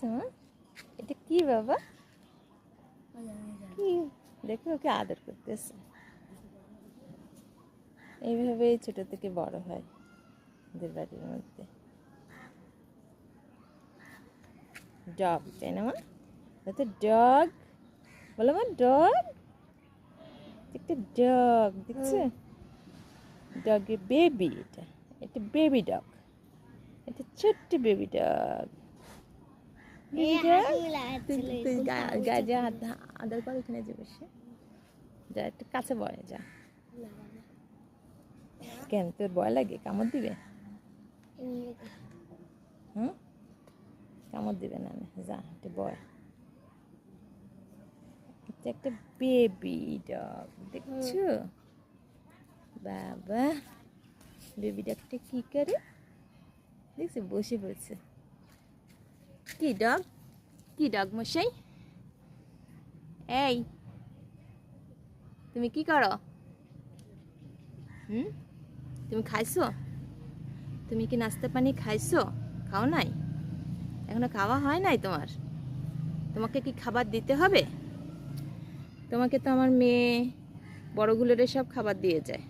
দেখছো মা? এটা কি বাবা? কি দেখো, ওকে আদর করতেছে। এইভাবেই ছোট থেকে বড় হয় ওদের বাড়ির মধ্যে। ডগ, তাই না মা? এটা ডগ, বলো মা, ডগ। একটা ডগ দেখছো? ডগের বেবি এটা। এটা বেবি ডগ। এটা ছোট্ট বেবি ডগ। বেবি ডগ, তুই গায়ে যা আদর কর, এখানে যে বসে যা, একটু কাছে বয় যা। কেন, তোর ভয় লাগে? কামড় দিবে? হুম, কামড় দিবে না? যা একটু বয়। এটা একটা বেবি ডগ, দেখছো বাবা? বেবি ডগটা কি করে দেখছো? বসে পড়ছে। কি ডগ? কি ডগ মশাই? এই, তুমি কি করো? তুমি খাইছো? তুমি কি নাস্তা পানি খাইছো? খাও নাই? এখনো খাওয়া হয় নাই তোমার? তোমাকে কি খাবার দিতে হবে? তোমাকে তো আমার মেয়ে বড়গুলোরে সব খাবার দিয়ে যায়।